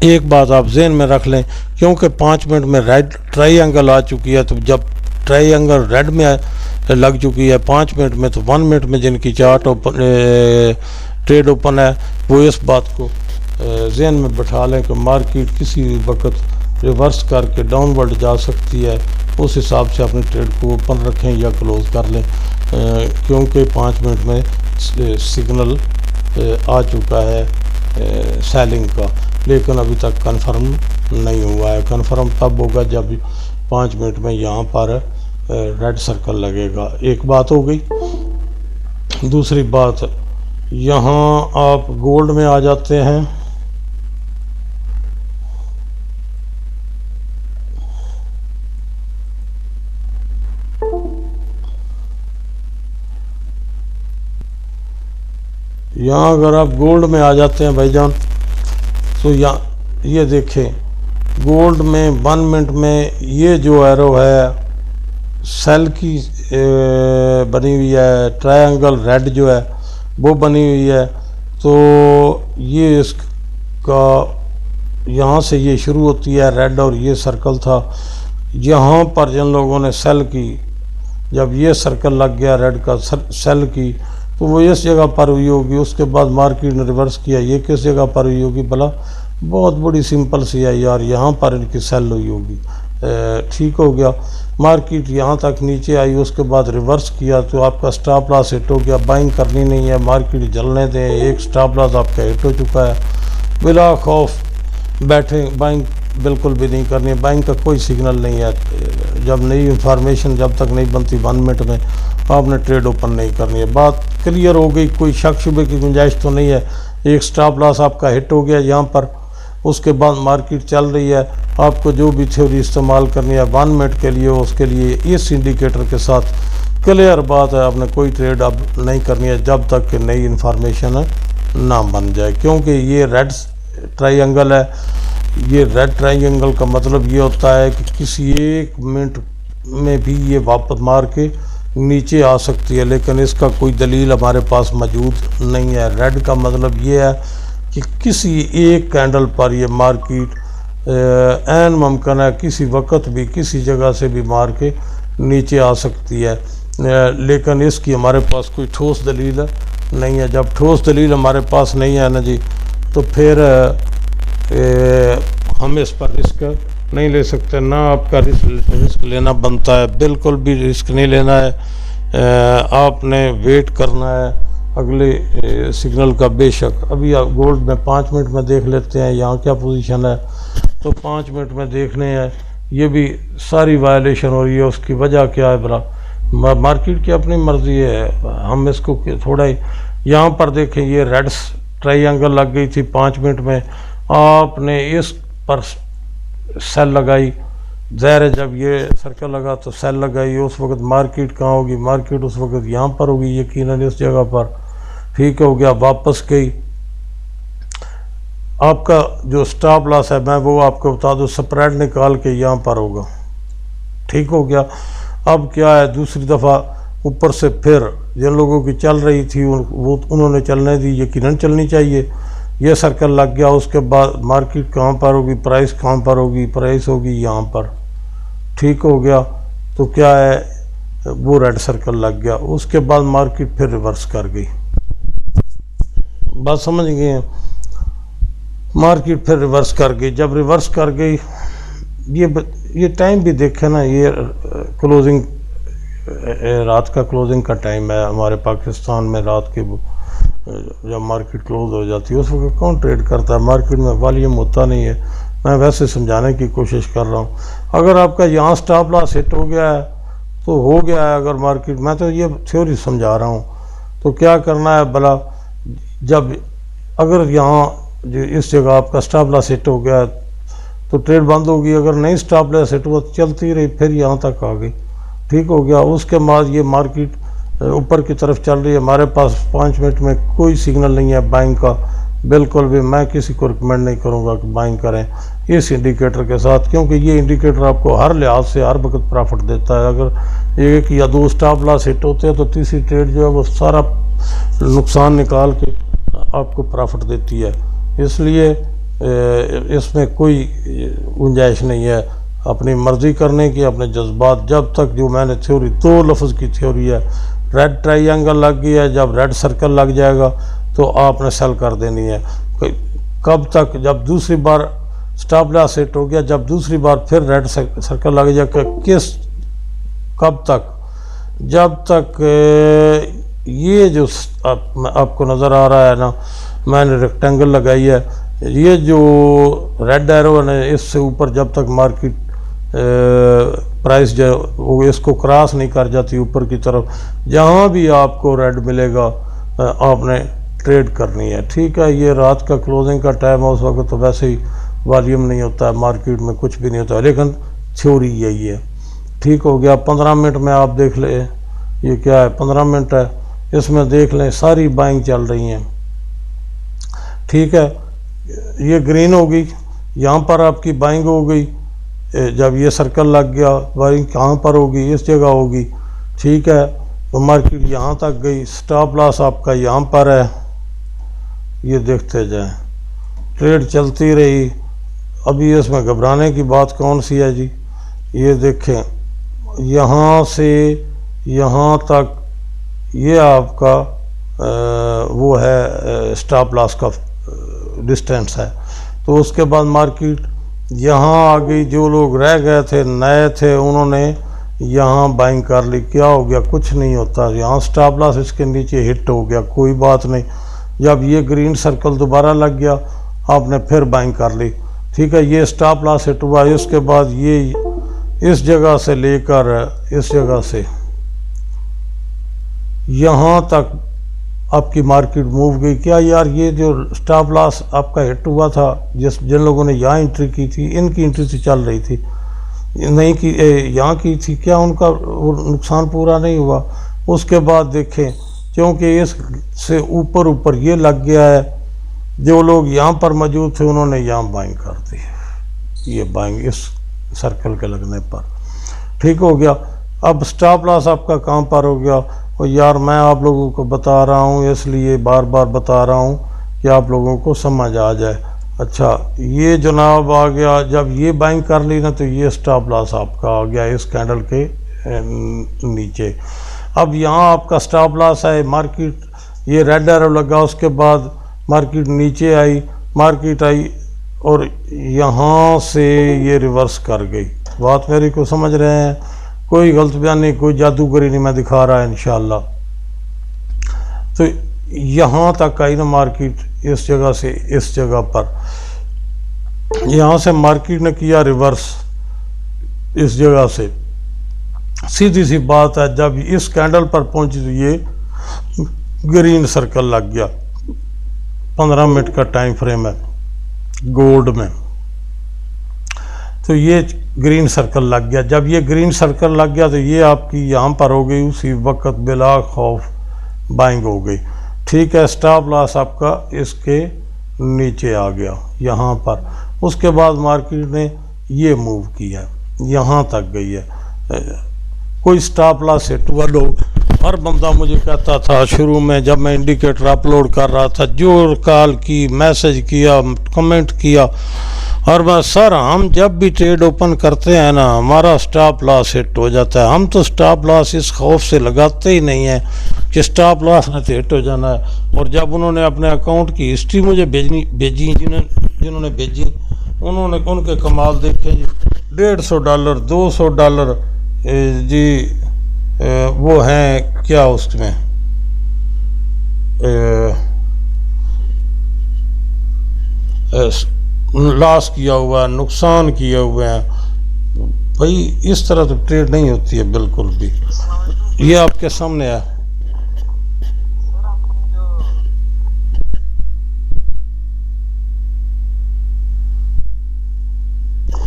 एक बात आप जहन में रख लें, क्योंकि 5 मिनट में रेड ट्रायंगल आ चुकी है, तो जब ट्रायंगल रेड में लग चुकी है 5 मिनट में, तो 1 मिनट में जिनकी चार्ट ओपन ट्रेड ओपन है वो इस बात को जहन में बैठा लें कि मार्केट किसी भी वक्त रिवर्स करके डाउनवर्ड जा सकती है, उस हिसाब से अपने ट्रेड को ओपन रखें या क्लोज कर लें, क्योंकि 5 मिनट में सिग्नल आ चुका है सेलिंग का, लेकिन अभी तक कंफर्म नहीं हुआ है। कंफर्म तब होगा जब 5 मिनट में यहाँ पर रेड सर्कल लगेगा। एक बात हो गई। दूसरी बात, यहाँ आप गोल्ड में आ जाते हैं। यहाँ अगर आप गोल्ड में आ जाते हैं भाईजान, तो यहाँ ये देखें, गोल्ड में 1 मिनट में ये जो एरो है सेल की बनी हुई है, ट्रायंगल रेड जो है वो बनी हुई है, तो ये इसका यहाँ से ये शुरू होती है रेड, और ये सर्कल था। यहाँ पर जिन लोगों ने सेल की, जब ये सर्कल लग गया रेड का सेल की, तो वो इस जगह पर हुई होगी। उसके बाद मार्केट ने रिवर्स किया, ये किस जगह पर हुई होगी भला? बहुत बड़ी सिंपल सी है यार, यहाँ पर इनकी सेल हुई होगी। ठीक हो गया, मार्केट यहाँ तक नीचे आई, उसके बाद रिवर्स किया, तो आपका स्टॉप लॉस हिट हो गया। बाइंग करनी नहीं है, मार्केट जलने दें, एक स्टॉप लॉस आपका हिट हो चुका है, बिला खौफ बैठे, बाइंग बिल्कुल भी नहीं करनी है। बाइंग का कोई सिग्नल नहीं है, जब नई इंफॉर्मेशन जब तक नहीं बनती 1 मिनट में आपने ट्रेड ओपन नहीं करनी है। बात क्लियर हो गई, कोई शक शुबे की गुंजाइश तो नहीं है। एक स्टॉप लॉस आपका हिट हो गया यहाँ पर, उसके बाद मार्केट चल रही है, आपको जो भी थ्योरी इस्तेमाल करनी है 1 मिनट के लिए, उसके लिए इस इंडिकेटर के साथ क्लियर बात है, आपने कोई ट्रेड अब नहीं करनी है जब तक कि नई इंफॉर्मेशन ना बन जाए। क्योंकि ये रेड ट्रायंगल है, ये रेड ट्रायंगल का मतलब ये होता है कि किसी 1 मिनट में भी ये वापस मार के नीचे आ सकती है, लेकिन इसका कोई दलील हमारे पास मौजूद नहीं है। रेड का मतलब ये है कि किसी एक कैंडल पर ये मार्केट ऐन मुमकिन है किसी वक्त भी किसी जगह से भी मार के नीचे आ सकती है, लेकिन इसकी हमारे पास कोई ठोस दलील नहीं है। जब ठोस दलील हमारे पास नहीं है ना जी, तो फिर हम इस पर रिस्क नहीं ले सकते, ना आपका रिस्क लेना बनता है, बिल्कुल भी रिस्क नहीं लेना है। आपने वेट करना है अगले सिग्नल का। बेशक अभी आप गोल्ड में 5 मिनट में देख लेते हैं यहाँ क्या पोजीशन है, तो 5 मिनट में देखने हैं, ये भी सारी वायलेशन हो रही है। उसकी वजह क्या है भला? मार्केट की अपनी मर्जी है। हम इसको थोड़ा ही यहाँ पर देखें, ये रेड ट्रायंगल लग गई थी 5 मिनट में, आपने इस पर सेल लगाई, ज़ाहिर है जब ये सर्कल लगा तो सेल लगाई, उस वक्त मार्केट कहाँ होगी? मार्केट उस वक्त यहाँ पर होगी यकीनन, इस जगह पर। ठीक हो गया, वापस गई। आपका जो स्टॉप लॉस है मैं वो आपको बता दूँ, स्प्रेड निकाल के यहाँ पर होगा। ठीक हो गया। अब क्या है, दूसरी दफ़ा ऊपर से फिर जिन लोगों की चल रही थी वो उन्होंने चलने दी, यकीनन चलनी चाहिए। ये सर्कल लग गया, उसके बाद मार्केट कहाँ पर होगी? प्राइस कहाँ पर होगी? प्राइस होगी यहाँ पर। ठीक हो गया, तो क्या है, वो रेड सर्कल लग गया, उसके बाद मार्केट फिर रिवर्स कर गई। बात समझ गए हैं? मार्केट फिर रिवर्स कर गई। जब रिवर्स कर गई, ये टाइम भी देखे ना, ये क्लोजिंग रात का क्लोजिंग का टाइम है हमारे पाकिस्तान में। रात के जब मार्केट क्लोज हो जाती है उस वक्त कौन ट्रेड करता है, मार्केट में वॉल्यूम होता नहीं है। मैं वैसे समझाने की कोशिश कर रहा हूँ। अगर आपका यहाँ स्टॉप लॉस हिट हो गया है तो हो गया है। अगर मार्केट, मैं तो ये थ्योरी समझा रहा हूँ, तो क्या करना है भला, जब अगर यहाँ इस जगह आपका स्टॉप लॉस हिट हो गया तो ट्रेड बंद होगी। अगर नहीं स्टॉप लॉस हिट हुआ तो चलती रही, फिर यहाँ तक आ गई, ठीक हो गया। उसके बाद ये मार्केट ऊपर की तरफ चल रही है। हमारे पास 5 मिनट में कोई सिग्नल नहीं है बाइंग का, बिल्कुल भी। मैं किसी को रिकमेंड नहीं करूँगा कि बाइंग करें इस इंडिकेटर के साथ, क्योंकि ये इंडिकेटर आपको हर लिहाज से हर वक्त प्रॉफिट देता है। अगर 1 या 2 स्टॉप लॉस हिट होते हैं तो तीसरी ट्रेड जो है वो सारा नुकसान निकाल के आपको प्रॉफिट देती है। इसलिए इसमें कोई गुंजाइश नहीं है अपनी मर्ज़ी करने की, अपने जज्बात। जब तक जो मैंने थ्योरी 2 लफ्ज़ की थ्योरी है, रेड ट्रायंगल लग गई है, जब रेड सर्कल लग जाएगा तो आपने सेल कर देनी है। कब तक, जब दूसरी बार स्टॉप लॉस हिट हो गया, जब दूसरी बार फिर रेड सर्कल लग जाएगा, कब तक, जब तक ये जो आपको नज़र आ रहा है ना, मैंने रेक्टेंगल लगाई है, ये जो रेड एरो है इससे ऊपर जब तक मार्केट प्राइस जो वो इसको क्रॉस नहीं कर जाती ऊपर की तरफ, जहाँ भी आपको रेड मिलेगा आपने ट्रेड करनी है, ठीक है। ये रात का क्लोजिंग का टाइम है, उस वक्त तो वैसे ही वॉल्यूम नहीं होता है मार्केट में, कुछ भी नहीं होता है, लेकिन थ्योरी यही है, ठीक हो गया। 15 मिनट में आप देख लें, ये क्या है, 15 मिनट है, इसमें देख लें सारी बाइंग चल रही हैं, ठीक है। ये ग्रीन होगी, यहाँ पर आपकी बाइंग हो गई। जब ये सर्कल लग गया, बाइंग कहाँ पर होगी, इस जगह होगी, ठीक है। तो मार्केट यहाँ तक गई, स्टॉप लॉस आपका यहाँ पर है, ये देखते जाएं, ट्रेड चलती रही। अभी इसमें घबराने की बात कौन सी है जी, ये देखें, यहाँ से यहाँ तक ये आपका वो है स्टॉप लॉस का डिस्टेंस है। तो उसके बाद मार्केट यहाँ आ गई, जो लोग रह गए थे नए थे उन्होंने यहाँ बाइंग कर ली। क्या हो गया, कुछ नहीं होता, यहाँ स्टॉप लॉस इसके नीचे हिट हो गया, कोई बात नहीं। जब ये ग्रीन सर्कल दोबारा लग गया आपने फिर बाइंग कर ली, ठीक है। ये स्टॉप लॉस हिट हुआ, इसके बाद ये इस जगह से लेकर इस जगह से यहाँ तक आपकी मार्केट मूव गई। क्या यार, ये जो स्टॉप लॉस आपका हिट हुआ था, जिन लोगों ने यहाँ एंट्री की थी, इनकी एंट्री तो चल रही थी, नहीं की यहाँ की थी, क्या उनका नुकसान पूरा नहीं हुआ? उसके बाद देखें, क्योंकि इससे ऊपर ये लग गया है, जो लोग यहाँ पर मौजूद थे उन्होंने यहाँ बाइंग कर दी, ये बाइंग इस सर्कल के लगने पर, ठीक हो गया। अब स्टॉप लॉस आपका कहाँ पर हो गया? और यार मैं आप लोगों को बता रहा हूँ, इसलिए बार बार बता रहा हूँ कि आप लोगों को समझ आ जाए। अच्छा, ये जनाब आ गया, जब ये बाइंग कर ली ना तो ये स्टॉप लॉस आपका आ गया इस कैंडल के नीचे। अब यहाँ आपका स्टॉप लॉस है, मार्केट ये रेड एरो लगा, उसके बाद मार्केट नीचे आई, मार्केट आई और यहाँ से ये रिवर्स कर गई। बात मेरी को समझ रहे हैं? कोई गलत बयानी, कोई जादूगरी नहीं मैं दिखा रहा है इंशाल्लाह। तो यहाँ तक आई ना मार्केट, इस जगह से इस जगह पर, यहाँ से मार्केट ने किया रिवर्स इस जगह से। सीधी सी बात है, जब इस कैंडल पर पहुंची तो ये ग्रीन सर्कल लग गया। 15 मिनट का टाइम फ्रेम है गोल्ड में, तो ये ग्रीन सर्कल लग गया। जब ये ग्रीन सर्कल लग गया तो ये आपकी यहाँ पर हो गई, उसी वक्त बिला खौफ बाइंग हो गई, ठीक है। स्टॉप लॉस आपका इसके नीचे आ गया यहाँ पर। उसके बाद मार्केट ने ये मूव किया, यहाँ तक गई है, कोई स्टॉप लॉस हिट हुआ। लोग, हर बंदा मुझे कहता था शुरू में जब मैं इंडिकेटर अपलोड कर रहा था, जो कॉल की, मैसेज किया, कमेंट किया, और मैं, सर हम जब भी ट्रेड ओपन करते हैं ना हमारा स्टॉप लॉस हिट हो जाता है। हम तो स्टॉप लॉस इस खौफ से लगाते ही नहीं है कि स्टॉप लॉस ने तो हिट हो जाना है। और जब उन्होंने अपने अकाउंट की हिस्ट्री मुझे भेजी, जिन्होंने भेजी, उन्होंने उनके कमाल देखे जी। $150, $200 जी वो हैं क्या उसमें लॉस किया हुआ, नुकसान किए हुए हैं। भाई इस तरह तो ट्रेड नहीं होती है बिल्कुल भी। ये आपके सामने है।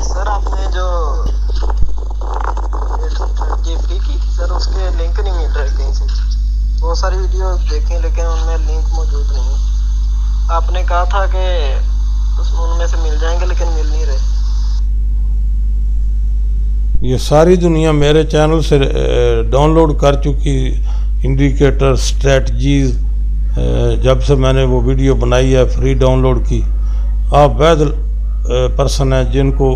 सर आपने जो जीपी की सर उसके लिंक नहीं मिल रहे कहीं से। बहुत सारी वीडियो देखी लेकिन उनमें लिंक मौजूद नहीं है। आपने कहा था कि उनमें से मिल जाएंगे लेकिन मिल नहीं रहे। ये सारी दुनिया मेरे चैनल से डाउनलोड कर चुकी इंडिकेटर स्ट्रेटजीज। जब से मैंने वो वीडियो बनाई है फ्री डाउनलोड की। आप वैध पर्सन हैं जिनको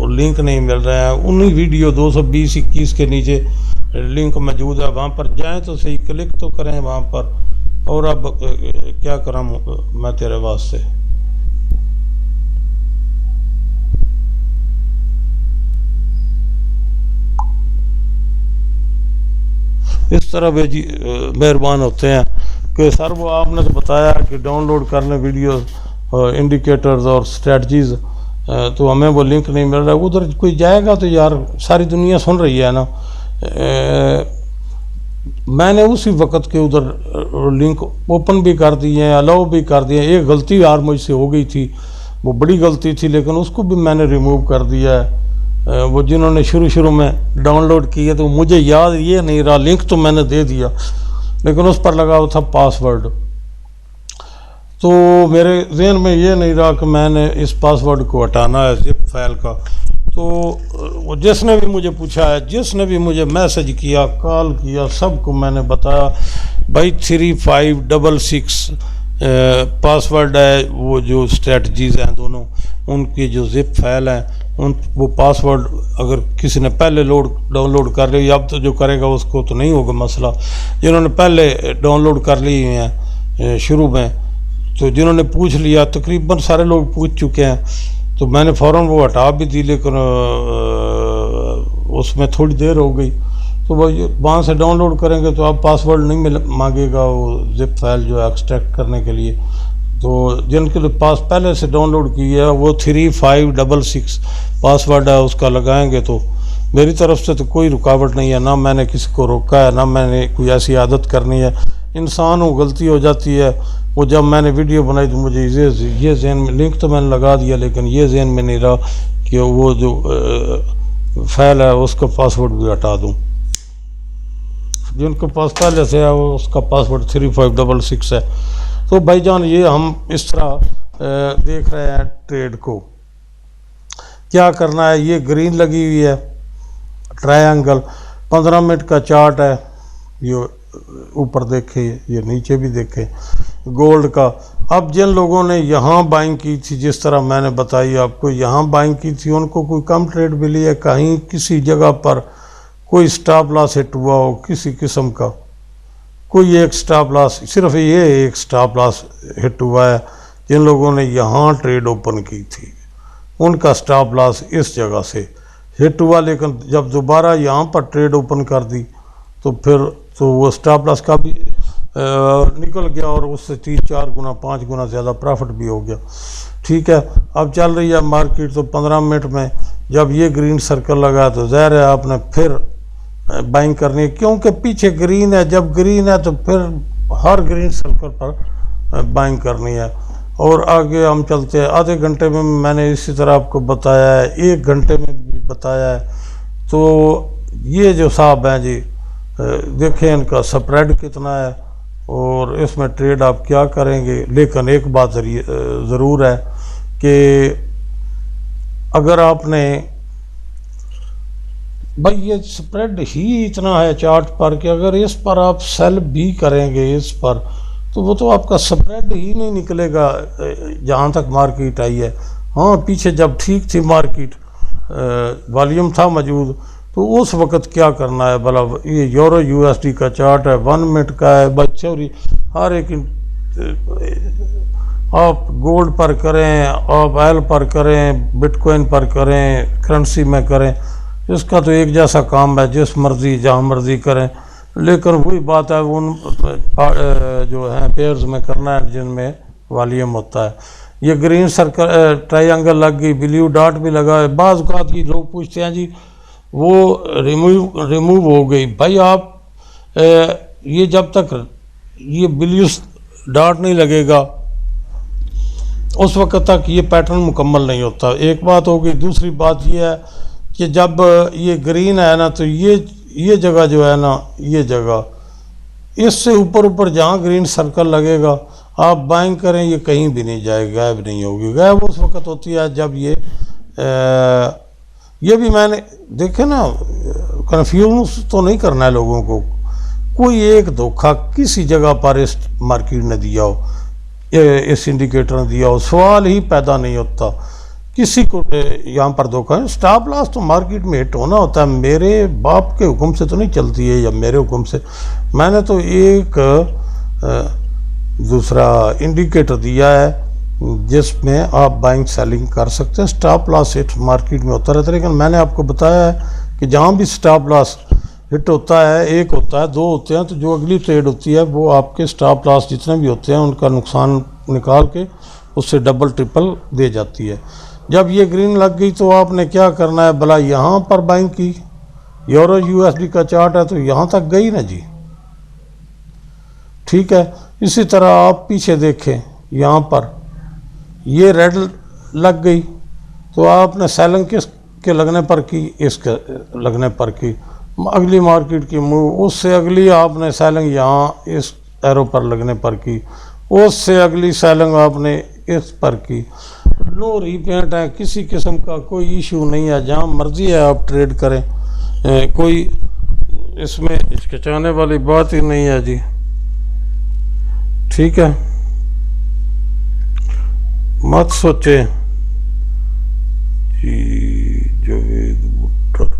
लिंक नहीं मिल रहे हैं, उन्हीं वीडियो 220-21 के नीचे लिंक मौजूद है, वहाँ पर जाएं तो सही, क्लिक तो करें वहाँ पर। और अब क्या करूँ मैं तेरे वास्ते। इस तरह वे जी मेहरबान होते हैं कि सर वो आपने तो बताया कि डाउनलोड कर लें वीडियो इंडिकेटर्स और स्ट्रेटजीज, तो हमें वो लिंक नहीं मिल रहा। उधर कोई जाएगा तो यार सारी दुनिया सुन रही है ना। मैंने उसी वक्त के उधर लिंक ओपन भी कर दिए हैं, अलाउ भी कर दिए हैं। एक गलती यार मुझसे हो गई थी, वो बड़ी गलती थी, लेकिन उसको भी मैंने रिमूव कर दिया है। वो जिन्होंने शुरू में डाउनलोड किए तो मुझे याद ये नहीं रहा, लिंक तो मैंने दे दिया लेकिन उस पर लगा हुआ था पासवर्ड। तो मेरे जहन में ये नहीं रहा कि मैंने इस पासवर्ड को हटाना है जिप फाइल का। तो जिसने भी मुझे पूछा है, जिसने भी मुझे मैसेज किया, कॉल किया, सबको मैंने बताया भाई 3566 पासवर्ड है। वो जो स्ट्रेटजीज हैं दोनों, उनकी जो जिप फाइल हैं, उन वो पासवर्ड अगर किसी ने पहले डाउनलोड कर ली, अब तो जो करेगा उसको तो नहीं होगा मसला। जिन्होंने पहले डाउनलोड कर ली हैं शुरू में, तो जिन्होंने पूछ लिया, तकरीबन सारे लोग पूछ चुके हैं, तो मैंने फ़ौरन वो हटा भी दी। लेकिन उसमें थोड़ी देर हो गई, तो वहाँ से डाउनलोड करेंगे तो अब पासवर्ड नहीं मांगेगा वो जिप फाइल जो है एक्सट्रैक्ट करने के लिए। तो जिनके पास पहले से डाउनलोड की है वो 3566 पासवर्ड है, उसका लगाएंगे तो मेरी तरफ से तो कोई रुकावट नहीं है। ना मैंने किसी को रोका है, ना मैंने कोई ऐसी आदत करनी है। इंसान हो, गलती हो जाती है। वो जब मैंने वीडियो बनाई तो मुझे ये जहन में, लिंक तो मैंने लगा दिया लेकिन ये जहन में नहीं रहा कि वो जो फाइल है उसका पासवर्ड भी हटा दूँ। जिनके पास पहले से है वो उसका पासवर्ड 3566 है। तो भाईजान ये हम इस तरह देख रहे हैं ट्रेड को। क्या करना है, ये ग्रीन लगी हुई है ट्रायंगल, 15 मिनट का चार्ट है। ये ऊपर देखे, ये नीचे भी देखे गोल्ड का। अब जिन लोगों ने यहाँ बाइंग की थी, जिस तरह मैंने बताई आपको, यहाँ बाइंग की थी, उनको कोई कम ट्रेड मिली है। कहीं किसी जगह पर कोई स्टॉप लॉस हिट हुआ हो किसी किस्म का, कोई एक स्टॉप लॉस, सिर्फ ये एक स्टॉप लॉस हिट हुआ है। जिन लोगों ने यहाँ ट्रेड ओपन की थी उनका स्टॉप लॉस इस जगह से हिट हुआ, लेकिन जब दोबारा यहाँ पर ट्रेड ओपन कर दी तो फिर तो वो स्टॉप लॉस का भी निकल गया और उससे 3-4 गुना 5 गुना ज़्यादा प्रॉफिट भी हो गया। ठीक है, अब चल रही है मार्केट। तो 15 मिनट में जब ये ग्रीन सर्कल लगा तो ज़ाहिर है आपने फिर बाइंग करनी है, क्योंकि पीछे ग्रीन है। जब ग्रीन है तो फिर हर ग्रीन सर्कल पर बाइंग करनी है। और आगे हम चलते हैं। आधे घंटे में मैंने इसी तरह आपको बताया है, 1 घंटे में भी बताया है। तो ये जो साहब हैं जी, देखें इनका स्प्रेड कितना है और इसमें ट्रेड आप क्या करेंगे। लेकिन एक बात ज़रूर है कि अगर आपने, भाई ये स्प्रेड ही इतना है चार्ट पर कि अगर इस पर आप सेल भी करेंगे इस पर, तो वो तो आपका स्प्रेड ही नहीं निकलेगा जहाँ तक मार्केट आई है। हाँ, पीछे जब ठीक थी मार्केट, वॉल्यूम था मौजूद, तो उस वक्त क्या करना है भला। ये यूरो USD का चार्ट है, 1 मिनट का है। बच्चों हर एक आप गोल्ड पर करें, आप ऑयल पर करें, बिटकॉइन पर करें, करेंसी में करें, इसका तो एक जैसा काम है, जिस मर्जी जहाँ मर्जी करें। लेकिन वही बात है उन जो है पेयर्स में करना है जिनमें वॉल्यूम होता है। ये ग्रीन सर्कल ट्रायंगल लग गई, ब्लू डॉट भी लगा है। बाज़ औक़ात की लोग पूछते हैं जी वो रिमूव हो गई। भाई आप ये जब तक ये ब्लू डॉट नहीं लगेगा उस वक्त तक ये पैटर्न मुकम्मल नहीं होता। एक बात होगी। दूसरी बात ये है कि जब ये ग्रीन है ना, तो ये जगह जो है ना, ये जगह इससे ऊपर ऊपर जहाँ ग्रीन सर्कल लगेगा आप बाइंग करें, ये कहीं भी नहीं जाएगा, गायब नहीं होगी। गायब उस वक्त होती है जब ये भी मैंने देखे ना, कन्फ्यूज तो नहीं करना है लोगों को। कोई एक धोखा किसी जगह पर इस मार्केट ने दिया हो, इस इंडिकेटर ने दिया हो, सवाल ही पैदा नहीं होता किसी को यहाँ पर धोखा है। स्टॉप लॉस तो मार्केट में हिट होना होता है, मेरे बाप के हुक्म से तो नहीं चलती है या मेरे हुक्म से। मैंने तो एक दूसरा इंडिकेटर दिया है जिसमें आप बाइंग सेलिंग कर सकते हैं। स्टॉप लॉस हिट मार्केट में होता रहता है, लेकिन मैंने आपको बताया है कि जहाँ भी स्टॉप लॉस हिट होता है, एक होता है, दो होते हैं, तो जो अगली ट्रेड होती है वो आपके स्टॉप लॉस जितने भी होते हैं उनका नुकसान निकाल के उससे डबल ट्रिपल दे जाती है। जब ये ग्रीन लग गई तो आपने क्या करना है, भला यहाँ पर बाइंग की। यूरो यूएसडी का चार्ट है तो यहाँ तक गई ना जी, ठीक है। इसी तरह आप पीछे देखें, यहाँ पर ये रेड लग गई तो आपने सेलिंग किसके लगने पर की, इसके लगने पर की। अगली मार्केट की मूव, उससे अगली आपने सेलिंग यहाँ इस एरो पर लगने पर की, उससे अगली सेलिंग आपने इस पर की। नो रीपेंट है, किसी किस्म का कोई इशू नहीं है, जहाँ मर्जी है आप ट्रेड करें, कोई इसमें हिचकिचाने वाली बात ही नहीं है जी, ठीक है। मत सोचे जी। जावेद भुट्टर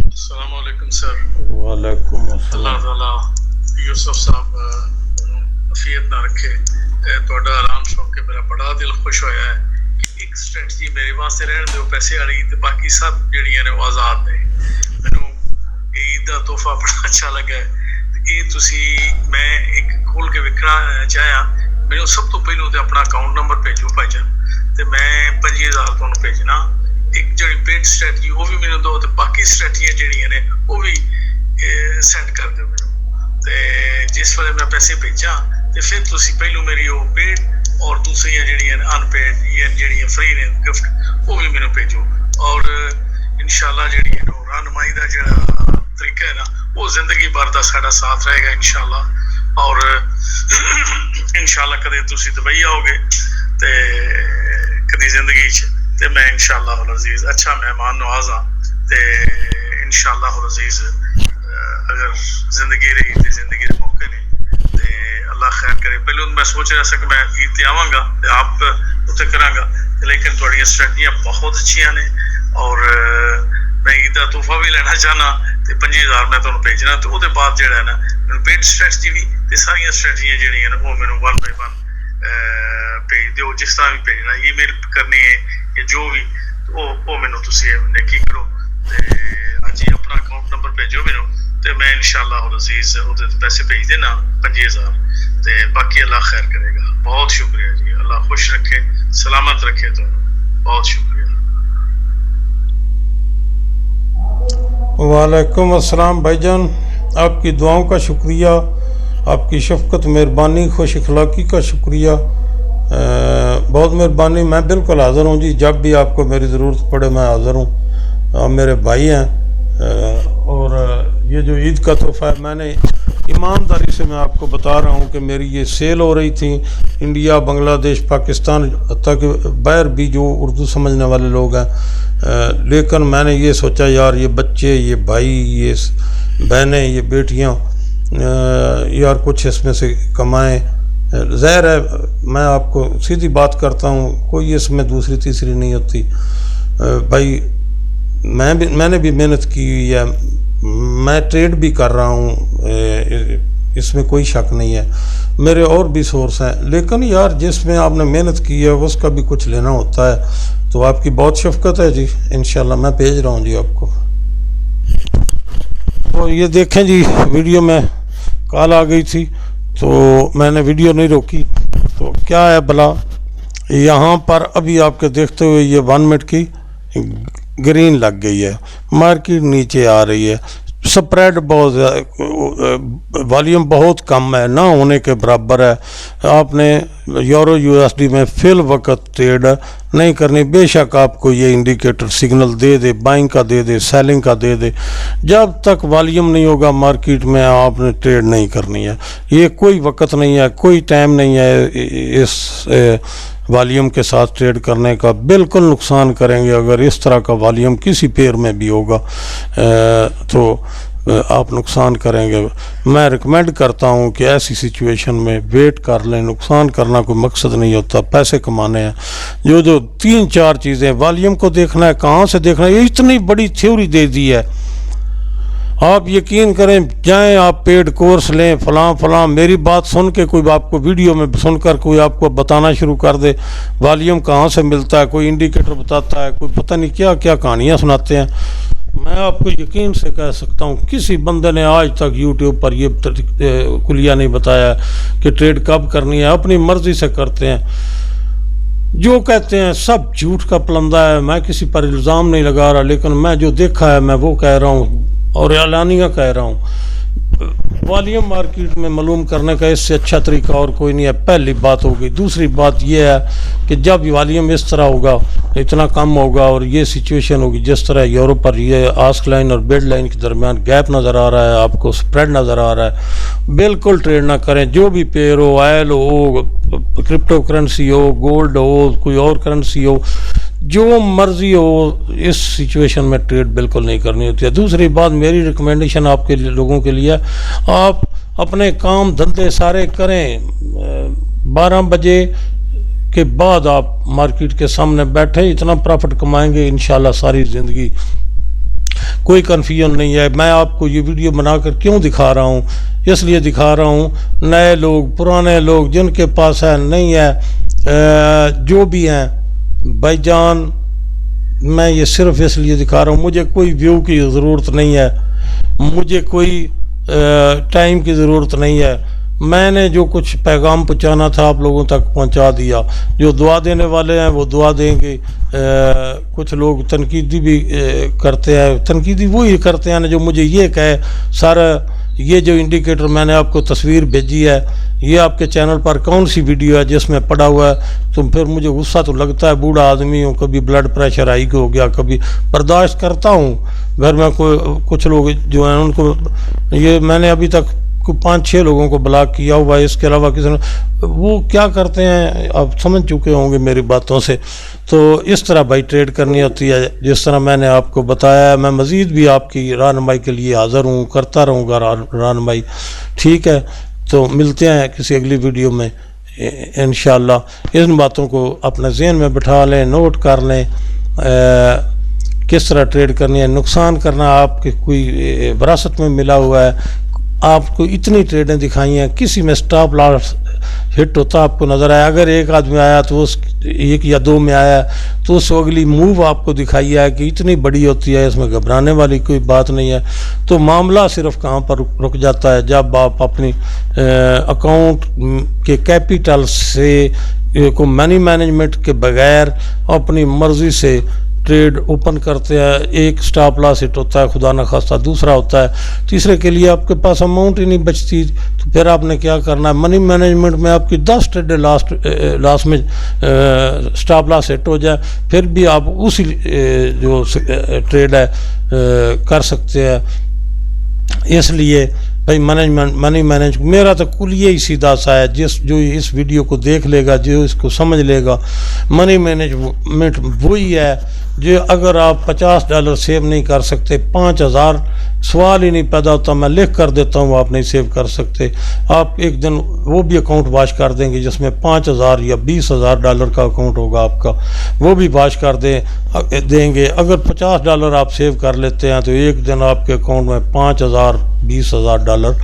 अस्सलाम वालेकुम सर। वालेकुम अस्सलाम। अल्लाह ताला यूसुफ साहब अफियत ना रखे। ਤੁਹਾਡਾ ਆਰਾਮ ਸੁਣ ਕੇ ਮੇਰਾ ਬੜਾ ਦਿਲ ਖੁਸ਼ ਹੋਇਆ ਹੈ ਕਿ ਇੱਕ ਸਟ੍ਰੈਟਜੀ ਮੇਰੇ ਵਾਸਤੇ ਰਹਿਣ ਦਿਓ ਪੈਸੇ ਵਾਲੀ, ਤੇ ਬਾਕੀ ਸਭ ਜਿਹੜੀਆਂ ਨੇ ਉਹ ਆਜ਼ਾਦ ਨੇ। ਮੈਨੂੰ ਈਦ ਦਾ ਤੋਹਫਾ ਬੜਾ ਅੱਛਾ ਲੱਗਾ ਤੇ ਇਹ ਤੁਸੀਂ ਮੈਂ ਇੱਕ ਖੋਲ ਕੇ ਵੇਖਣਾ ਚਾਹਿਆ। ਮੈਨੂੰ ਸਭ ਤੋਂ ਪਹਿਲਾਂ ਤੇ ਆਪਣਾ ਅਕਾਊਂਟ ਨੰਬਰ ਭੇਜੋ ਭਾਈਜਾਨ, ਤੇ ਮੈਂ 5000 ਤੁਹਾਨੂੰ ਭੇਜਣਾ। ਇੱਕ ਜਿਹੜੀ ਪੇਡ ਸਟ੍ਰੈਟਜੀ ਉਹ ਵੀ ਮੈਨੂੰ ਦਿਓ, ਤੇ ਬਾਕੀ ਸਟ੍ਰੈਟਜੀਆਂ ਜਿਹੜੀਆਂ ਨੇ ਉਹ ਵੀ ਸੈਂਡ ਕਰ ਦਿਓ ਮੈਨੂੰ। ਤੇ ਜਿਸ ਵੇਲੇ ਮੈਂ ਪੈਸੇ ਭੇਜਾਂ ਤੇ ਫਿਰ ਤੁਸੀਂ ਪਹਿਲੋਂ ਮੇਰੀ ਉਹ ਪੇਡ ਔਰ ਦੂਸਰੀਆਂ ਜਿਹੜੀਆਂ ਅਨਪੇਡ ਜਾਂ ਜਿਹੜੀਆਂ ਫ੍ਰੀ ਨੇ ਗਿਫਟ ਉਹ ਵੀ ਮੈਨੂੰ ਭੇਜੋ। ਔਰ ਇਨਸ਼ਾਅੱਲਾ ਜਿਹੜੀ ਹੈ ਉਹ ਰਹਿਨੁਮਾਈ ਦਾ ਜਿਹੜਾ ਤਰੀਕਾ ਹੈ ਨਾ ਉਹ ਜ਼ਿੰਦਗੀ ਭਰ ਦਾ ਸਾਡਾ ਸਾਥ ਰਹੇਗਾ ਇਨਸ਼ਾਅੱਲਾ। ਔਰ ਇਨਸ਼ਾਅੱਲਾ ਕਦੇ ਤੁਸੀਂ ਦੁਬਈ ਆਓਗੇ ਤੇ ਕਦੀ ਜ਼ਿੰਦਗੀ 'ਚ, ਤੇ ਮੈਂ ਇਨਸ਼ਾਅੱਲਾ ਅਜ਼ੀਜ਼ ਅੱਛਾ ਮਹਿਮਾਨ ਨਵਾਜ਼ ਹਾਂ। ਤੇ ਇਨਸ਼ਾਅੱਲਾ ਅਜ਼ੀਜ਼ अगर जिंदगी रही तो जिंदगी के मौके ने ते अल्लाह खैर करे। पहले मैं सोच रहा था कि मैं ईद ते आवांगा ते आप उत्ते करांगा, लेकिन थोड़ी स्ट्रैटजियां बहुत अच्छियां ने और मैं ईद का तोहफा भी लेना चाहना ते 5000 मैं तुहानू भेजना। तो उसके बाद जिहड़ा है ना मैनू पेड स्ट्रैटजी भी ते सारियां स्ट्रैटजियां जिहड़ियां ने वो मैनू 1 बाय 1 भेज दिओ, जिस तरह भी भेजना। ईमेल करनी है या जो भी वो मैनू तुसीं नेकी करो ते अज ही अपना अकाउंट नंबर भेजो मैनू, तो मैं इंशाअल्लाह अज़ीज़ उहदे पैसे भेज देना 5000 ते बाकी अल्लाह खैर करेगा। बहुत शुक्रिया जी, अल्लाह खुश रखे सलामत रखे, तो बहुत शुक्रिया। वालेकुम अस्सलाम भाईजान, आपकी दुआओं का शुक्रिया, आपकी शफ़क़त मेहरबानी खुश अखलाक़ी का शुक्रिया, बहुत मेहरबानी। मैं बिल्कुल हाज़िर हूँ जी, जब भी आपको मेरी ज़रूरत पड़े मैं हाज़िर हूँ। आप मेरे भाई हैं और ये जो ईद का तोहफ़ा है, मैंने ईमानदारी से मैं आपको बता रहा हूँ कि मेरी ये सेल हो रही थी इंडिया, बांग्लादेश, पाकिस्तान, हत्ता कि बाहर भी जो उर्दू समझने वाले लोग हैं। लेकिन मैंने ये सोचा यार ये बच्चे, ये भाई, ये बहनें, ये बेटियाँ यार कुछ इसमें से कमाएँ। ज़ाहिर है मैं आपको सीधी बात करता हूँ, कोई इसमें दूसरी तीसरी नहीं होती भाई। मैंने भी मेहनत की हुई है, मैं ट्रेड भी कर रहा हूँ इसमें कोई शक नहीं है। मेरे और भी सोर्स हैं, लेकिन यार जिसमें आपने मेहनत की है उसका भी कुछ लेना होता है। तो आपकी बहुत शफ़क़त है जी, इंशाल्लाह मैं भेज रहा हूँ जी आपको। तो ये देखें जी, वीडियो में कॉल आ गई थी तो मैंने वीडियो नहीं रोकी। तो क्या है भला, यहाँ पर अभी आपके देखते हुए ये 1 मिनट की ग्रीन लग गई है, मार्केट नीचे आ रही है, स्प्रेड बहुत, वॉल्यूम बहुत कम है, ना होने के बराबर है। आपने यूरो यूएसडी में फिल वक्त ट्रेड नहीं करनी। बेशक आपको ये इंडिकेटर सिग्नल दे दे, बाइंग का दे दे, सेलिंग का दे दे, जब तक वॉल्यूम नहीं होगा मार्केट में आपने ट्रेड नहीं करनी है। ये कोई वक्त नहीं है, कोई टाइम नहीं है इस वॉल्यूम के साथ ट्रेड करने का। बिल्कुल नुकसान करेंगे अगर इस तरह का वॉल्यूम किसी पेयर में भी होगा तो आप नुकसान करेंगे। मैं रिकमेंड करता हूं कि ऐसी सिचुएशन में वेट कर लें। नुकसान करना कोई मकसद नहीं होता, पैसे कमाने हैं। जो 3-4 चीज़ें, वॉल्यूम को देखना है, कहाँ से देखना है, ये इतनी बड़ी थ्योरी दे दी है। आप यकीन करें, जाएं आप पेड कोर्स लें, फलां मेरी बात सुन के कोई आपको वीडियो में सुनकर कोई आपको बताना शुरू कर दे वॉल्यूम कहाँ से मिलता है, कोई इंडिकेटर बताता है, कोई पता नहीं क्या क्या कहानियाँ सुनाते हैं। मैं आपको यकीन से कह सकता हूँ किसी बंदे ने आज तक यूट्यूब पर ये कुलिया नहीं बताया कि ट्रेड कब करनी है। अपनी मर्जी से करते हैं, जो कहते हैं सब झूठ का पलंदा है। मैं किसी पर इल्ज़ाम नहीं लगा रहा, लेकिन मैं जो देखा है मैं वो कह रहा हूँ और एलानिया कह रहा हूँ। वॉल्यूम मार्केट में मालूम करने का इससे अच्छा तरीका और कोई नहीं है, पहली बात होगी। दूसरी बात यह है कि जब वॉल्यूम इस तरह होगा, इतना कम होगा और ये सिचुएशन होगी जिस तरह यूरोप पर ये आस्क लाइन और बेड लाइन के दरमियान गैप नज़र आ रहा है, आपको स्प्रेड नज़र आ रहा है, बिल्कुल ट्रेड ना करें। जो भी पेयर हो, ऑयल हो, क्रिप्टो करेंसी हो, गोल्ड हो, कोई और करेंसी हो, जो मर्जी हो, इस सिचुएशन में ट्रेड बिल्कुल नहीं करनी होती है। दूसरी बात, मेरी रिकमेंडेशन आपके लोगों के लिए, आप अपने काम धंधे सारे करें, 12 बजे के बाद आप मार्केट के सामने बैठे, इतना प्रॉफिट कमाएंगे इंशाल्लाह सारी ज़िंदगी। कोई कन्फ्यूजन नहीं है। मैं आपको ये वीडियो बनाकर क्यों दिखा रहा हूँ, इसलिए दिखा रहा हूँ, नए लोग, पुराने लोग, जिनके पास है नहीं है, जो भी हैं भाईजान, मैं ये सिर्फ इसलिए दिखा रहा हूँ, मुझे कोई व्यू की ज़रूरत नहीं है, मुझे कोई टाइम की ज़रूरत नहीं है। मैंने जो कुछ पैगाम पहुँचाना था आप लोगों तक पहुँचा दिया। जो दुआ देने वाले हैं वो दुआ देंगे। कुछ लोग तनकीदी भी करते हैं, तनकीदी वही करते हैं जो मुझे ये कहे सारा ये जो इंडिकेटर मैंने आपको तस्वीर भेजी है, ये आपके चैनल पर कौन सी वीडियो है जिसमें पड़ा हुआ है, तो फिर मुझे गुस्सा तो लगता है। बूढ़ा आदमी हूँ, कभी ब्लड प्रेशर हाई हो गया, कभी बर्दाश्त करता हूँ। घर में कुछ लोग जो हैं उनको ये मैंने अभी तक 5-6 लोगों को ब्लॉक किया हुआ है, इसके अलावा किसी ने, वो क्या करते हैं आप समझ चुके होंगे मेरी बातों से। तो इस तरह भाई ट्रेड करनी होती है जिस तरह मैंने आपको बताया। मैं मज़ीद भी आपकी रहनुमाई के लिए हाज़िर हूँ, करता रहूँगा रहनुमाई, ठीक है। तो मिलते हैं किसी अगली वीडियो में इंशाल्लाह। इन बातों को अपने ज़हन में बिठा लें, नोट कर लें, किस तरह ट्रेड करनी है। नुकसान करना आपके कोई विरासत में मिला हुआ है। आपको इतनी ट्रेडें दिखाई हैं, किसी में स्टॉप लॉस हिट होता आपको नज़र आया। अगर एक आदमी आया तो उस 1 या 2 में आया तो उस अगली मूव आपको दिखाई है कि इतनी बड़ी होती है, इसमें घबराने वाली कोई बात नहीं है। तो मामला सिर्फ कहाँ पर रुक जाता है, जब आप अपनी अकाउंट के कैपिटल से को मनी मैनेजमेंट के बगैर अपनी मर्जी से ट्रेड ओपन करते हैं। एक स्टॉप लॉस हिट होता है, खुदा न खास्ता, दूसरा होता है, तीसरे के लिए आपके पास अमाउंट ही नहीं बचती। तो फिर आपने क्या करना है, मनी मैनेजमेंट में आपकी 10 ट्रेड लास्ट में स्टॉप लॉस हिट हो जाए, फिर भी आप उसी जो ट्रेड है कर सकते हैं। इसलिए भाई मनी मैनेज मेरा तो कुल यही सीधा सा है, जो इस वीडियो को देख लेगा, जो इसको समझ लेगा, मनी मैनेजमेंट वही है जो अगर आप $50 सेव नहीं कर सकते, 5000 सवाल ही नहीं पैदा होता। मैं लिख कर देता हूँ, आप नहीं सेव कर सकते, आप एक दिन वो भी अकाउंट वॉश कर देंगे जिसमें $5000 या $20,000 का अकाउंट होगा आपका, वो भी वॉश कर देंगे। अगर $50 आप सेव कर लेते हैं तो एक दिन आपके अकाउंट में $5000 $20,000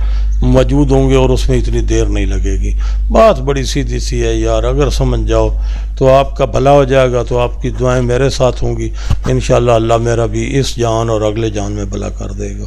मौजूद होंगे और उसमें इतनी देर नहीं लगेगी। बात बड़ी सीधी सी है यार, अगर समझ जाओ तो आपका भला हो जाएगा, तो आपकी दुआएं मेरे साथ होंगी इंशाअल्लाह। अल्लाह मेरा भी इस जान और अगले जान में भला कर देगा।